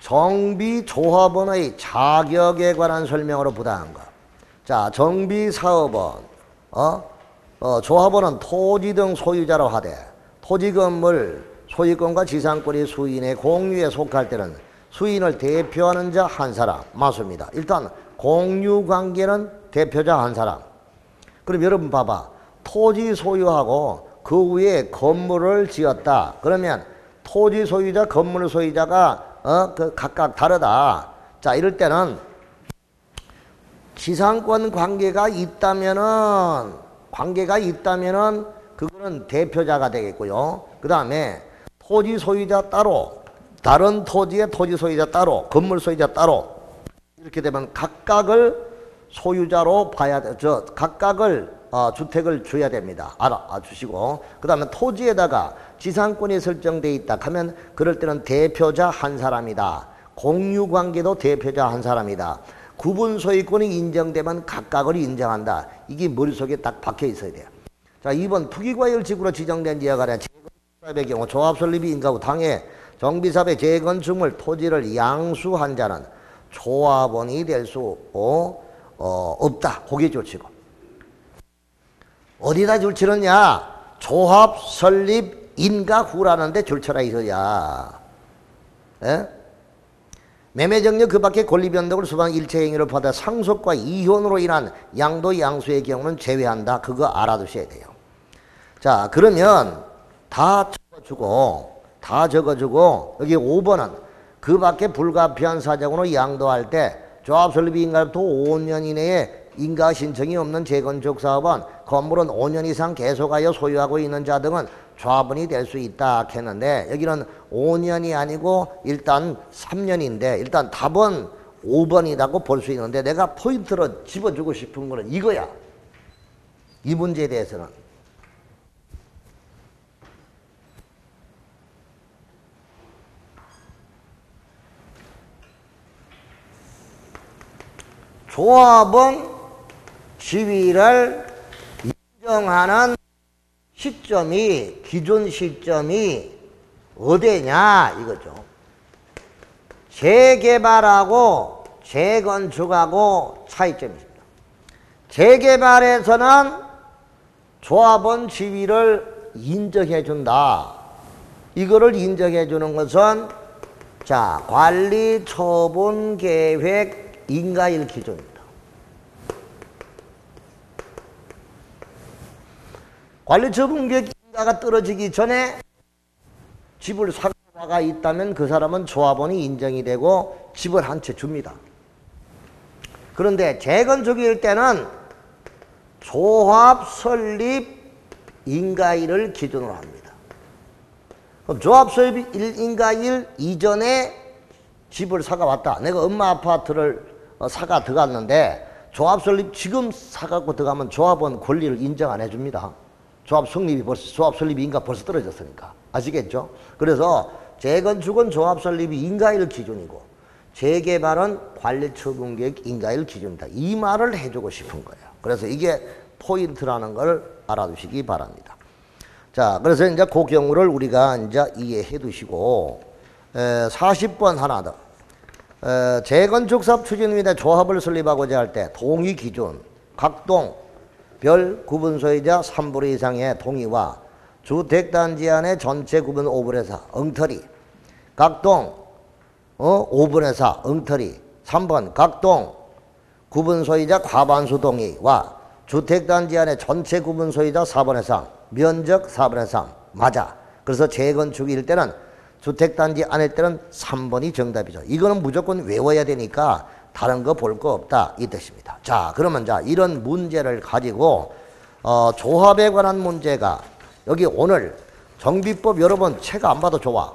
정비조합원의 자격에 관한 설명으로 부당한 것. 자, 정비사업원, 조합원은 토지 등 소유자로 하되 토지 건물 소유권과 지상권이 수인의 공유에 속할 때는 수인을 대표하는 자 한 사람. 맞습니다. 일단 공유관계는 대표자 한 사람. 그럼 여러분 봐봐. 토지 소유하고 그 위에 건물을 지었다. 그러면 토지 소유자, 건물 소유자가 각각 다르다. 자, 이럴 때는 지상권 관계가 있다면은 그거는 대표자가 되겠고요. 그 다음에 토지 소유자 따로, 다른 토지의 토지 소유자 따로, 건물 소유자 따로, 이렇게 되면 각각을 소유자로 봐야 돼. 각각을 주택을 줘야 됩니다. 알아주시고. 그 다음에 토지에다가 지상권이 설정되어 있다 하면 그럴 때는 대표자 한 사람이다. 공유관계도 대표자 한 사람이다. 구분 소유권이 인정되면 각각을 인정한다. 이게 머릿속에 딱 박혀 있어야 돼요. 자, 2번 투기과열지구로 지정된 지역에 관한 재건축사업의 경우 조합 설립이 인가후 당해 정비사업의 재건축물 토지를 양수한 자는 조합원이 될 수 없다. 그게 조치고. 어디다 줄치느냐? 조합 설립 인가 후라는데 줄쳐라 이거야. 에? 매매 정려 그 밖에 권리 변동을 수반 일체 행위를 받아 상속과 이혼으로 인한 양도 양수의 경우는 제외한다. 그거 알아두셔야 돼요. 자, 그러면 다 적어주고 여기 5번은 그 밖에 불가피한 사정으로 양도할 때 조합 설립 인가부터 5년 이내에 인가 신청이 없는 재건축 사업은 건물은 5년 이상 계속하여 소유하고 있는 자 등은 조합원이 될 수 있다 했는데 여기는 5년이 아니고 일단 3년인데 일단 답은 5번이라고 볼 수 있는데 내가 포인트로 집어주고 싶은 거는 이거야. 이 문제에 대해서는. 조합원 지위를 인정하는 시점이, 기준 시점이 어디냐 이거죠. 재개발하고 재건축하고 차이점이 있습니다. 재개발에서는 조합원 지위를 인정해 준다. 이거를 인정해 주는 것은 자, 관리 처분 계획 인가일 기준입니다. 관리처분계획 인가가 떨어지기 전에 집을 사가가 있다면 그 사람은 조합원이 인정이 되고 집을 한 채 줍니다. 그런데 재건축일 때는 조합 설립 인가일을 기준으로 합니다. 그럼 조합 설립 인가일 이전에 집을 사가 왔다. 내가 엄마 아파트를 사가 들어갔는데 조합 설립 지금 사갖고 들어가면 조합원 권리를 인정 안 해줍니다. 조합 설립 인가 벌써 떨어졌으니까. 아시겠죠? 그래서 재건축은 조합 설립이 인가일 기준이고 재개발은 관리처분계획 인가일 기준이다. 이 말을 해주고 싶은 거예요. 그래서 이게 포인트라는 걸 알아두시기 바랍니다. 자, 그래서 이제 그 경우를 우리가 이제 이해해 두시고 40번 하나 더. 재건축사업 추진 및 조합을 설립하고자 할 때 동의 기준, 각동 별 구분 소유자 3분의 이상의 동의와 주택단지 안에 전체 구분 5분의 4 엉터리, 각동 5분의 4 엉터리. 3번 각동 구분 소유자 과반수 동의와 주택단지 안에 전체 구분 소유자 4분의 3 면적 4분의 3 맞아. 그래서 재건축일 때는 주택단지 안일 때는 3번이 정답이죠. 이거는 무조건 외워야 되니까 다른 거 볼 거 없다 이 뜻입니다. 자, 그러면 자 이런 문제를 가지고 조합에 관한 문제가 여기 오늘 정비법 여러분 책 안 봐도 좋아.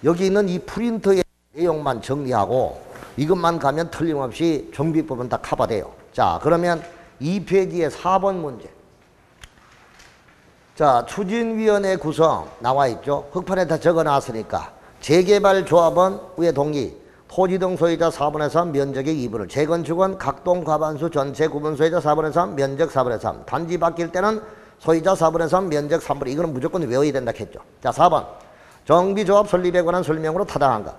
여기 있는 이 프린트의 내용만 정리하고 이것만 가면 틀림없이 정비법은 다 커버돼요. 자, 그러면 2페이지에 4번 문제. 자, 추진위원회 구성 나와 있죠. 흑판에 다 적어놨으니까 재개발 조합은 위에 동의. 토지 등 소유자 4분의 3, 면적의 2분을. 재건축은 각동 과반수 전체 구분 소유자 4분의 3, 면적 4분의 3. 단지 바뀔 때는 소유자 4분의 3, 면적 3분의 2. 이거는 무조건 외워야 된다 했죠. 자, 4번. 정비조합 설립에 관한 설명으로 타당한가?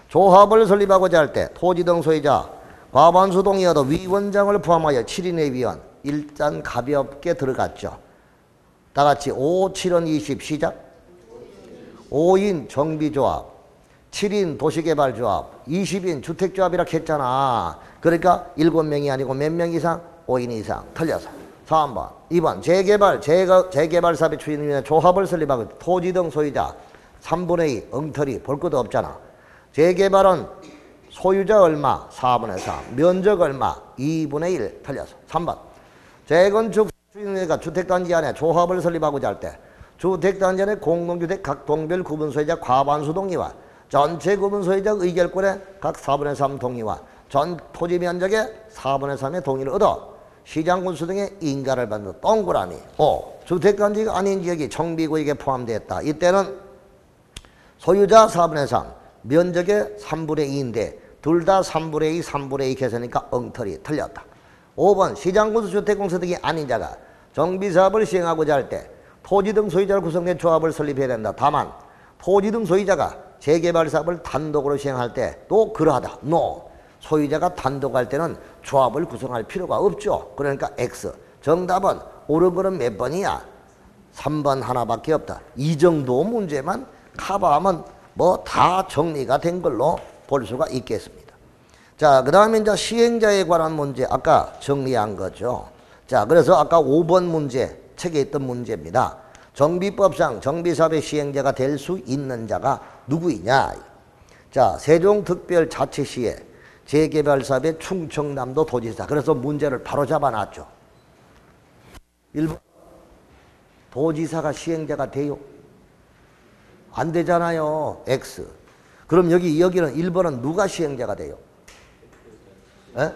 조합을 설립하고자 할 때 토지 등 소유자 과반수 동의하도 위원장을 포함하여 7인의 위원. 일단 가볍게 들어갔죠. 다 같이 5, 7은 20 시작. 5인 정비조합, 7인 도시개발조합, 20인 주택조합이라 했잖아. 그러니까 7명이 아니고 몇 명 이상? 5인 이상. 틀려서. 3번. 2번. 재개발 사업의 추진을 위해 조합을 설립하고 토지 등 소유자 3분의 2 엉터리 볼 것도 없잖아. 재개발은 소유자 얼마? 4분의 3. 면적 얼마? 2분의 1. 틀려서. 3번. 재건축 추진위가 주택단지 안에 조합을 설립하고자 할 때 주택단지 안에 공동주택 각 동별 구분 소유자 과반수 동의와 전체 구분 소유자 의결권의 각 4분의 3 동의와 전 토지 면적의 4분의 3의 동의를 얻어 시장군수 등의 인가를 받는 동그라미. 5. 주택단지가 아닌 지역이 정비구역에 포함되었다. 이때는 소유자 4분의 3, 면적의 3분의 2인데 둘 다 3분의 2, 3분의 2 개서니까 엉터리. 틀렸다. 5번. 시장군수 주택공사 등이 아닌 자가 정비사업을 시행하고자 할 때 토지 등 소유자를 구성된 조합을 설립해야 된다. 다만 토지 등 소유자가 재개발 사업을 단독으로 시행할 때 또 그러하다. NO. 소유자가 단독할 때는 조합을 구성할 필요가 없죠. 그러니까 X. 정답은 옳은 거는 몇 번이야? 3번 하나밖에 없다. 이 정도 문제만 커버하면 뭐 다 정리가 된 걸로 볼 수가 있겠습니다. 자, 그 다음에 이제 시행자에 관한 문제 아까 정리한 거죠. 자, 그래서 아까 5번 문제 책에 있던 문제입니다. 정비법상 정비사업의 시행자가 될 수 있는 자가 누구이냐. 자, 세종특별자치시의 재개발사업의 충청남도 도지사. 그래서 문제를 바로 잡아놨죠. 1번. 도지사가 시행자가 돼요? 안 되잖아요. X. 그럼 여기는 1번은 누가 시행자가 돼요? 에?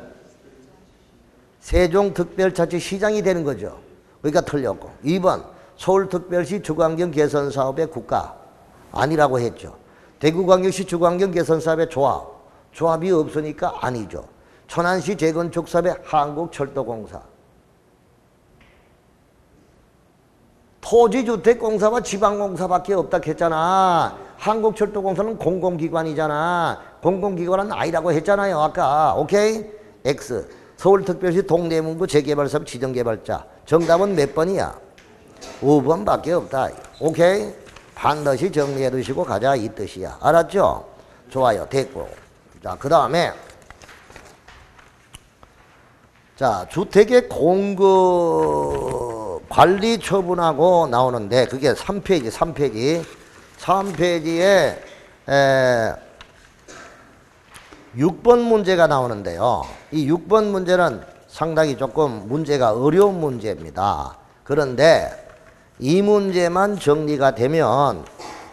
세종특별자치시장이 되는 거죠. 그러니까 틀렸고. 2번. 서울특별시 주거환경 개선 사업의 국가. 아니라고 했죠. 대구광역시 주거환경 개선 사업의 조합. 조합이 없으니까 아니죠. 천안시 재건축 사업의 한국철도공사. 토지주택공사와 지방공사밖에 없다 했잖아. 한국철도공사는 공공기관이잖아. 공공기관은 아니라고 했잖아요. 아까. 오케이? X. 서울특별시 동대문구 재개발사업 지정개발자. 정답은 몇 번이야? 5번밖에 없다. 오케이? 반드시 정리해 두시고 가자 이 뜻이야. 알았죠? 좋아요. 됐고. 자, 그 다음에 자, 주택의 공급 관리 처분하고 나오는데 그게 3페이지. 3페이지에 6번 문제가 나오는데요. 이 6번 문제는 상당히 조금 문제가 어려운 문제입니다. 그런데 이 문제만 정리가 되면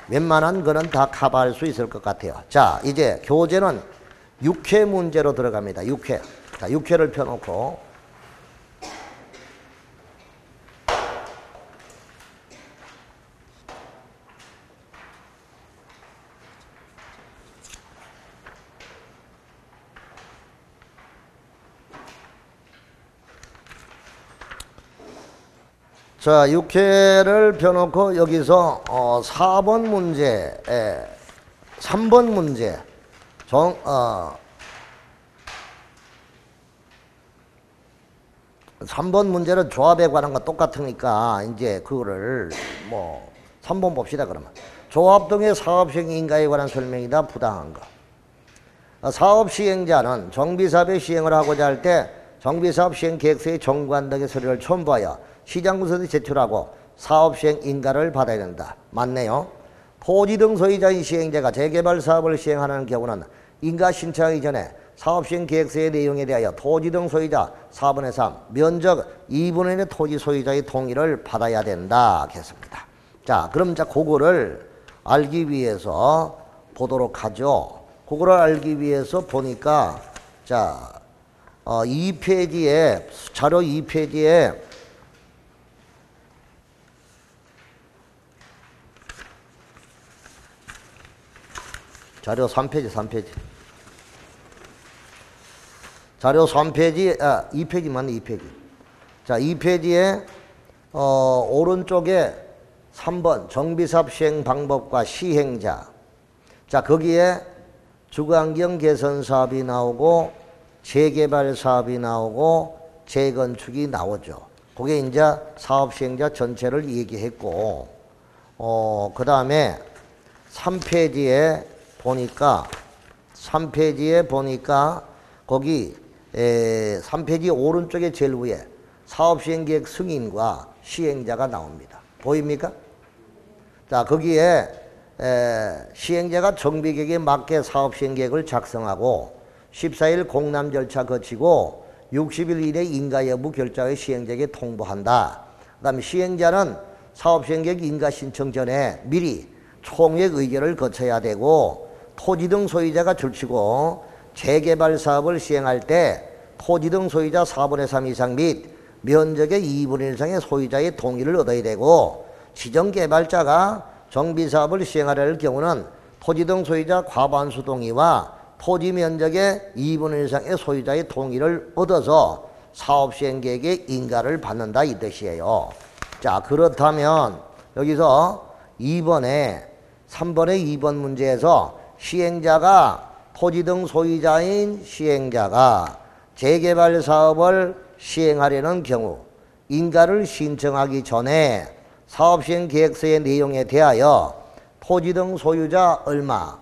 웬만한 거는 다 커버할 수 있을 것 같아요. 자, 이제 교재는 6회 문제로 들어갑니다. 6회. 자, 6회를 펴놓고 자, 6회를 펴놓고 여기서 4번 문제, 3번 문제, 3번 문제는 조합에 관한 거 똑같으니까 이제 그거를 뭐 3번 봅시다. 그러면 조합 등의 사업 시행 인가에 관한 설명이다. 부당한 거. 사업 시행자는 정비사업의 시행을 하고자 할 때 정비사업 시행 계획서의 정관 등의 서류를 첨부하여 시장군수에 제출하고 사업시행 인가를 받아야 된다. 맞네요. 토지 등 소유자인 시행자가 재개발 사업을 시행하는 경우는 인가 신청하기 전에 사업시행 계획서의 내용에 대하여 토지 등 소유자 4분의 3, 면적 2분의 1의 토지 소유자의 동의를 받아야 된다. 했습니다. 자, 그럼 자, 그거를 알기 위해서 보도록 하죠. 그거를 알기 위해서 보니까 자, 2페이지에 자료 2페이지에 자료 3페이지, 3페이지. 자료 3페이지, 2페이지 맞네, 2페이지. 자, 2페이지에, 오른쪽에 3번 정비사업 시행 방법과 시행자. 자, 거기에 주거환경 개선 사업이 나오고, 재개발 사업이 나오고, 재건축이 나오죠. 그게 이제 사업 시행자 전체를 얘기했고, 그 다음에 3페이지에 보니까, 거기, 3페이지 오른쪽에 제일 위에 사업시행계획 승인과 시행자가 나옵니다. 보입니까? 자, 거기에 시행자가 정비계획에 맞게 사업시행계획을 작성하고 14일 공람 절차 거치고 60일 이내 인가 여부 결정의 시행자에게 통보한다. 그 다음에 시행자는 사업시행계획 인가 신청 전에 미리 총회 의결을 거쳐야 되고 토지 등 소유자가 줄치고 재개발 사업을 시행할 때 토지 등 소유자 4분의 3 이상 및 면적의 2분의 1 이상의 소유자의 동의를 얻어야 되고 지정개발자가 정비사업을 시행하려 할 경우는 토지 등 소유자 과반수 동의와 토지 면적의 2분의 1 이상의 소유자의 동의를 얻어서 사업시행계획의 인가를 받는다 이 뜻이에요. 자, 그렇다면 여기서 3번의 2번 문제에서 시행자가 토지 등 소유자인 시행자가 재개발 사업을 시행하려는 경우 인가를 신청하기 전에 사업시행계획서의 내용에 대하여 토지 등 소유자 얼마,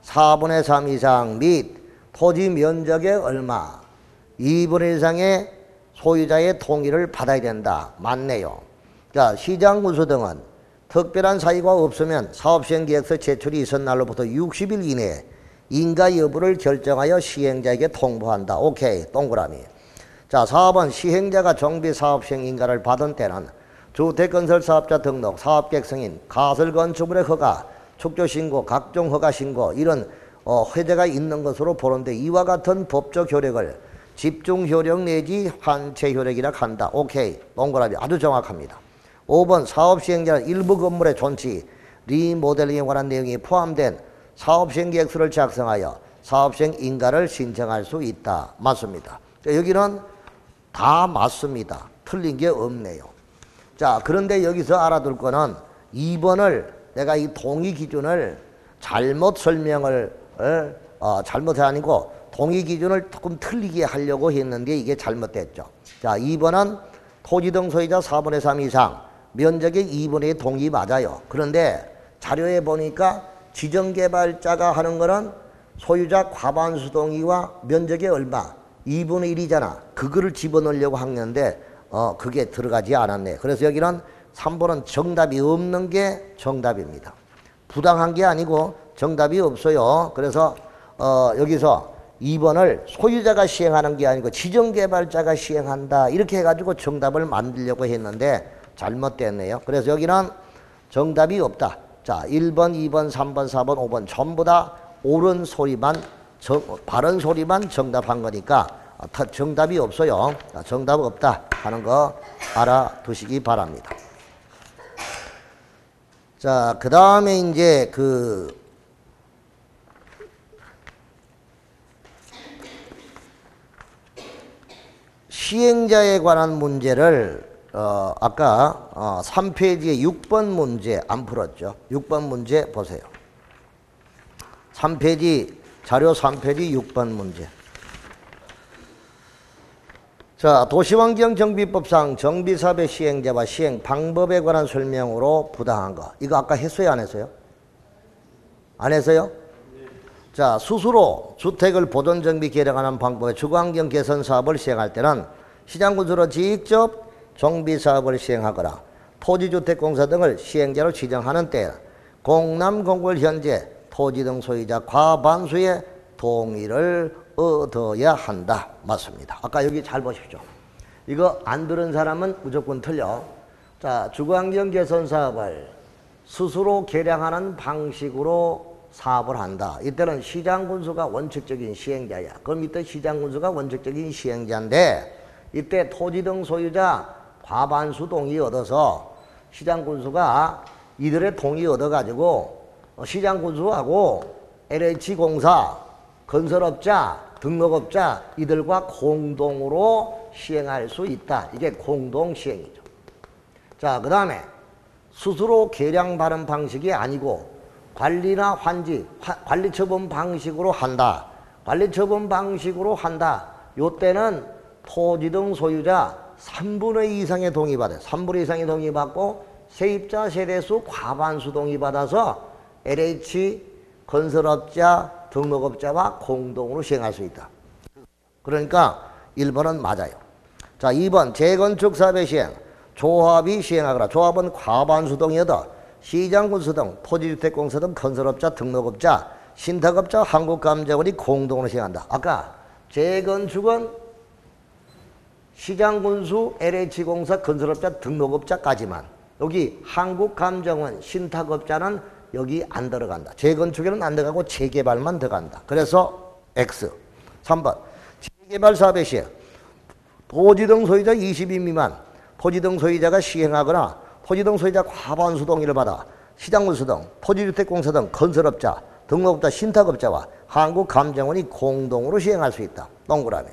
4분의 3 이상 및 토지 면적의 얼마, 2분의 1 이상의 소유자의 동의를 받아야 된다. 맞네요. 자, 시장군수 등은 특별한 사유가 없으면 사업시행계획서 제출이 있은 날로부터 60일 이내에 인가 여부를 결정하여 시행자에게 통보한다. 오케이, 동그라미. 자, 4번 시행자가 정비사업시행 인가를 받은 때는 주택건설사업자 등록, 사업계획 승인, 가설건축물의 허가, 축조신고, 각종 허가신고 이런 회제가 있는 것으로 보는데 이와 같은 법적 효력을 집중효력 내지 환체효력이라 한다. 오케이, 동그라미. 아주 정확합니다. 5번 사업시행자는 일부 건물의 존치, 리모델링에 관한 내용이 포함된 사업시행계획서를 작성하여 사업시행 인가를 신청할 수 있다. 맞습니다. 자, 여기는 다 맞습니다. 틀린 게 없네요. 자, 그런데 여기서 알아둘 거는 2번을 내가 이 동의 기준을 잘못 설명을 잘못이 아니고 동의 기준을 조금 틀리게 하려고 했는데 이게 잘못됐죠. 자, 2번은 토지 등 소유자 4분의 3 이상 면적의 2분의 1 동의 맞아요. 그런데 자료에 보니까 지정개발자가 하는 거는 소유자 과반수 동의와 면적의 얼마 2분의 1이잖아. 그거를 집어넣으려고 하는데 그게 들어가지 않았네. 그래서 여기는 3번은 정답이 없는 게 정답입니다. 부당한 게 아니고 정답이 없어요. 그래서 여기서 2번을 소유자가 시행하는 게 아니고 지정개발자가 시행한다. 이렇게 해가지고 정답을 만들려고 했는데 잘못됐네요. 그래서 여기는 정답이 없다. 자, 1번, 2번, 3번, 4번, 5번 전부 다 옳은 소리만 바른 소리만 정답한 거니까 정답이 없어요. 정답 없다 하는 거 알아두시기 바랍니다. 자, 그 다음에 이제 시행자에 관한 문제를 아까 3페이지에 6번 문제 안 풀었죠. 6번 문제 보세요. 3페이지 자료 3페이지 6번 문제. 자, 도시환경정비법상 정비사업의 시행자와 시행 방법에 관한 설명으로 부당한 거. 이거 아까 했어요, 안 했어요? 안 했어요? 네. 자, 스스로 주택을 보존정비 개량하는 방법의 주거환경 개선 사업을 시행할 때는 시장군수로 직접 정비사업을 시행하거나 토지주택공사 등을 시행자로 지정하는 때 공람공고를 현재 토지 등 소유자 과반수의 동의를 얻어야 한다. 맞습니다. 아까 여기 잘 보십시오. 이거 안 들은 사람은 무조건 틀려. 자, 주거환경 개선 사업을 스스로 개량하는 방식으로 사업을 한다. 이때는 시장군수가 원칙적인 시행자야. 그럼 이때 시장군수가 원칙적인 시행자인데 이때 토지 등 소유자 과반수 동의 얻어서 시장군수가 이들의 동의 얻어가지고 시장군수하고 LH공사, 건설업자, 등록업자 이들과 공동으로 시행할 수 있다. 이게 공동시행이죠. 자, 그 다음에 스스로 계량 발행 방식이 아니고 관리나 환지, 관리처분 방식으로 한다. 관리처분 방식으로 한다. 요때는 토지 등 소유자 3분의 2 이상의 동의 받아요. 3분의 2 이상의 동의 받고 세입자 세대수 과반수 동의 받아서 LH 건설업자 등록업자와 공동으로 시행할 수 있다. 그러니까 1번은 맞아요. 자, 2번 재건축 사업의 시행. 조합이 시행하거나 조합은 과반수 동의 얻어 시장군수 등 토지주택공사 등 건설업자 등록업자 신탁업자 한국감정원이 공동으로 시행한다. 아까 재건축은 시장군수 LH공사 건설업자 등록업자까지만, 여기 한국감정원 신탁업자는 여기 안 들어간다. 재건축에는 안 들어가고 재개발만 들어간다. 그래서 X. 3번 재개발 사업의 시행. 토지 등 소유자 20인 미만 토지 등 소유자가 시행하거나 토지 등 소유자 과반수 동의를 받아 시장군수 등 토지주택공사 등 건설업자 등록업자 신탁업자와 한국감정원이 공동으로 시행할 수 있다. 동그라미.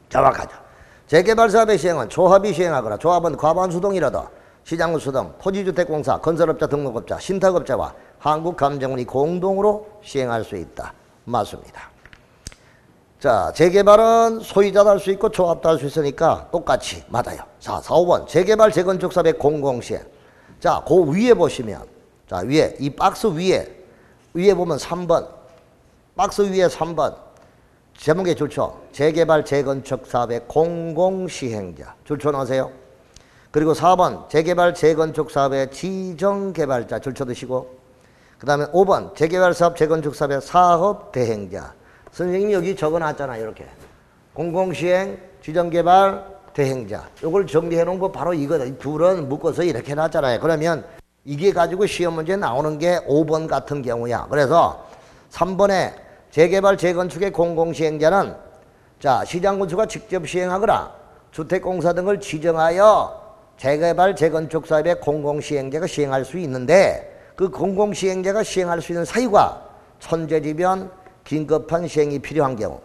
정확하죠. 재개발 사업의 시행은 조합이 시행하거나 조합은 과반수 동의라도 시장군수 등 토지주택공사 건설업자 등록업자 신탁업자와 한국감정원이 공동으로 시행할 수 있다. 맞습니다. 자, 재개발은 소유자도 할 수 있고 조합도 할 수 있으니까 똑같이 맞아요. 자, 4, 5번 재개발 재건축 사업의 공공시행. 자, 그 위에 보시면, 자, 위에 이 박스 위에 보면 3번 박스 위에 3번 제목에 줄쳐 재개발 재건축 사업의 공공시행자 줄쳐 넣으세요. 그리고 4번 재개발 재건축 사업의 지정개발자 줄쳐 두시고, 그 다음에 5번 재개발 사업 재건축 사업의 사업대행자. 선생님이 여기 적어놨잖아요. 이렇게 공공시행 지정개발 대행자, 요걸 정리해 놓은 거 바로 이거다. 둘은 묶어서 이렇게 해놨잖아요. 그러면 이게 가지고 시험 문제 나오는 게 5번 같은 경우야. 그래서 3번에 재개발 재건축의 공공시행자는 자, 시장군수가 직접 시행하거나 주택공사 등을 지정하여 재개발 재건축 사업의 공공시행자가 시행할 수 있는데, 그 공공시행자가 시행할 수 있는 사유가 천재지변 긴급한 시행이 필요한 경우,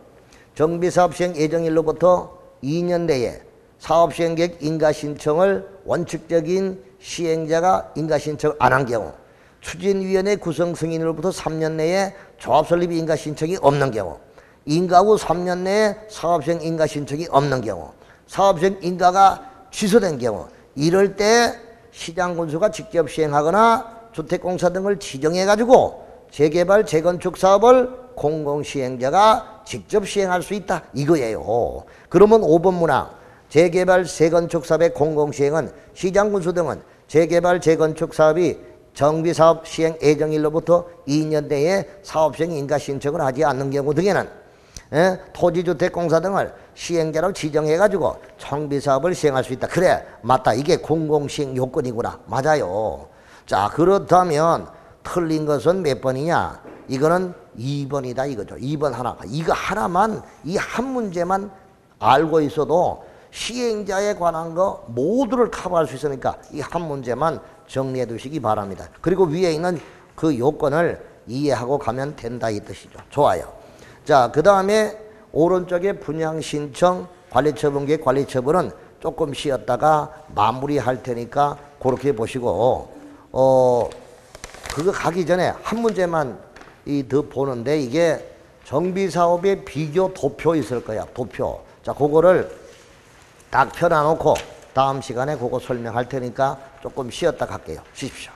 정비사업 시행 예정일로부터 2년 내에 사업시행계획 인가신청을 원칙적인 시행자가 인가신청을 안 한 경우, 추진위원회 구성 승인으로부터 3년 내에 조합설립 인가신청이 없는 경우, 인가 후 3년 내에 사업시행 인가신청이 없는 경우, 사업시행 인가가 취소된 경우, 이럴 때 시장군수가 직접 시행하거나 주택공사 등을 지정해가지고 재개발 재건축 사업을 공공시행자가 직접 시행할 수 있다. 이거예요. 그러면 5번 문항 재개발 재건축 사업의 공공시행은 시장군수 등은 재개발 재건축 사업이 정비사업 시행 예정일로부터 2년 내에 사업시행 인가신청을 하지 않는 경우 등에는 토지주택공사 등을 시행자로 지정해가지고 정비사업을 시행할 수 있다. 그래, 맞다. 이게 공공시행 요건이구나. 맞아요. 자, 그렇다면 틀린 것은 몇 번이냐? 이거는 2번이다 이거죠. 2번 하나가. 이거 하나만, 이 한 문제만 알고 있어도 시행자에 관한 거 모두를 커버할 수 있으니까 이 한 문제만 정리해 두시기 바랍니다. 그리고 위에 있는 그 요건을 이해하고 가면 된다 이 뜻이죠. 좋아요. 자, 그 다음에 오른쪽에 분양신청 관리처분계획 관리처분은 조금 쉬었다가 마무리할 테니까 그렇게 보시고, 그거 가기 전에 한 문제만 더 보는데, 이게 정비사업의 비교 도표 있을 거야. 도표. 자, 그거를 딱 펴놔놓고 다음 시간에 그거 설명할 테니까 조금 쉬었다 갈게요. 쉬십시오.